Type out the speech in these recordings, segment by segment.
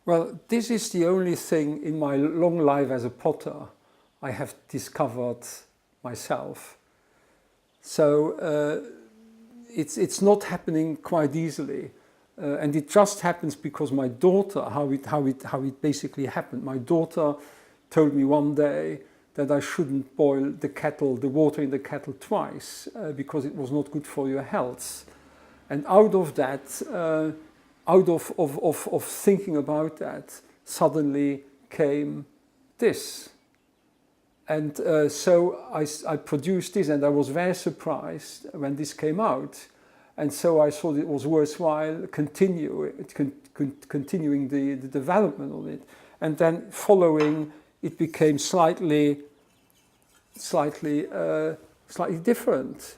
Well, this is the only thing in my long life as a potter I have discovered myself. So it's not happening quite easily, and it just happens because my daughter. How it basically happened. My daughter told me one day that I shouldn't boil the water in the kettle twice because it was not good for your health. And out of that, out of thinking about that, suddenly came this. And so I produced this, and I was very surprised when this came out. And so I thought it was worthwhile continuing the development of it. And then following, it became slightly different.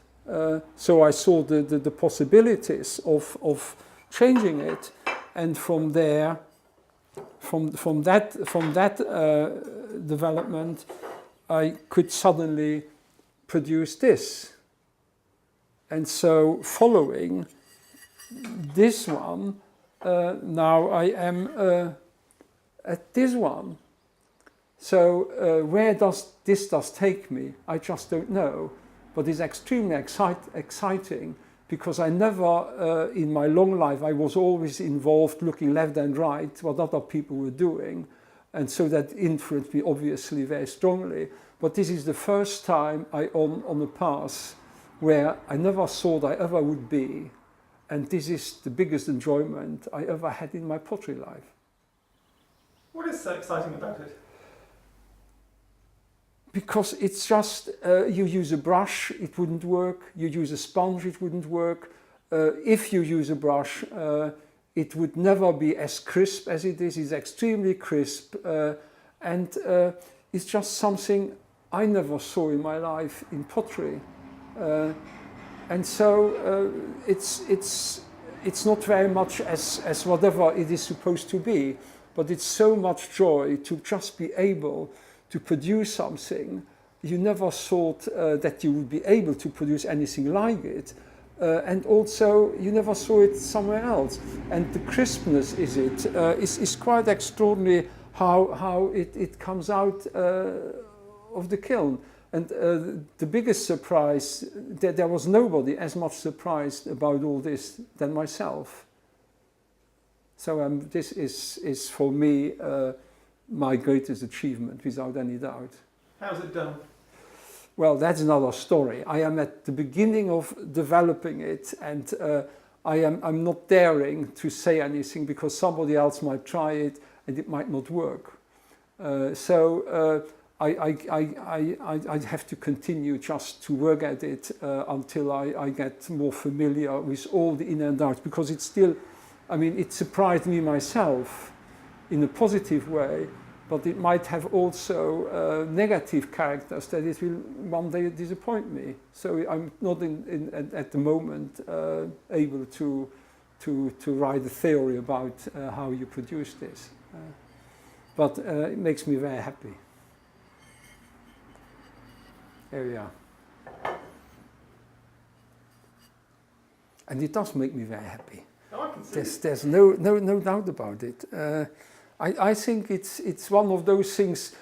So I saw the possibilities of changing it, and from there, from that development, I could suddenly produce this. And so following this one, now I am at this one. So where does this take me? I just don't know. But it's extremely exciting because I never, in my long life, I was always involved looking left and right what other people were doing. And so that influenced me obviously very strongly. But this is the first time I'm on a path where I never thought I ever would be. And this is the biggest enjoyment I ever had in my pottery life. What is so exciting about it? Because it's just, you use a brush, it wouldn't work. You use a sponge, it wouldn't work. If you use a brush, it would never be as crisp as it is. It's extremely crisp. And it's just something I never saw in my life in pottery. And so it's not very much as whatever it is supposed to be, but it's so much joy to just be able to produce something. You never thought that you would be able to produce anything like it. And also you never saw it somewhere else. And the crispness is quite extraordinary how it comes out of the kiln. And the biggest surprise, that there was nobody as much surprised about all this than myself. So this is for me my greatest achievement, without any doubt. How's it done? Well, that's another story. I am at the beginning of developing it, and I'm not daring to say anything because somebody else might try it and it might not work. So I have to continue just to work at it until I get more familiar with all the in and outs, because it's still, I mean, it surprised me myself in a positive way, but it might have also negative characters that it will one day disappoint me. So I'm not at the moment able to write a theory about how you produce this. But it makes me very happy. There we are. And it does make me very happy. Oh, I can see. There's no doubt about it. I think it's one of those things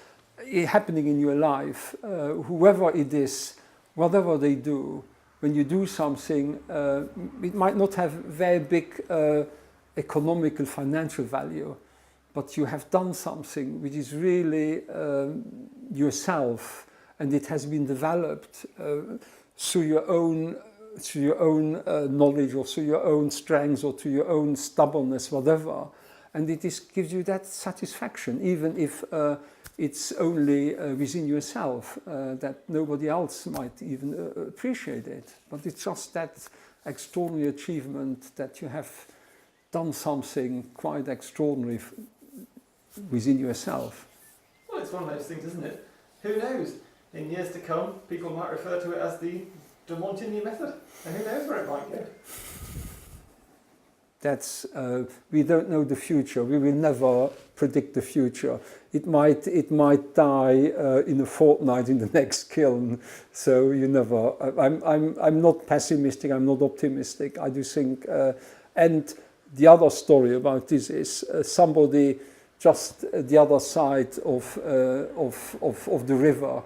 happening in your life. Whoever it is, whatever they do, when you do something, it might not have very big economical, financial value, but you have done something which is really yourself, and it has been developed through your own knowledge, or through your own strengths, or to your own stubbornness, whatever. And it gives you that satisfaction, even if it's only within yourself, that nobody else might even appreciate it. But it's just that extraordinary achievement that you have done something quite extraordinary within yourself. Well, it's one of those things, isn't it? Who knows? In years to come, people might refer to it as the de Montigny method, and who knows where it might go. That's we don't know the future. We will never predict the future. It might die in a fortnight in the next kiln. So you never. I'm not pessimistic. I'm not optimistic. I do think. And the other story about this is somebody just the other side of the river.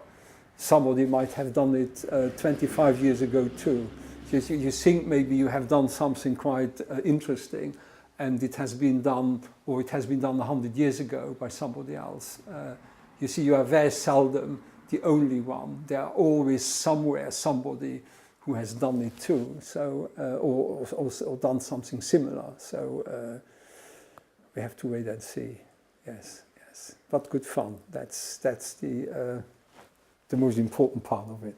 Somebody might have done it 25 years ago too. You think maybe you have done something quite interesting, and it has been done, or it has been done 100 years ago by somebody else. You see, you are very seldom the only one. There are always somewhere somebody who has done it too, so or done something similar. So we have to wait and see. Yes, yes, but good fun. That's the most important part of it.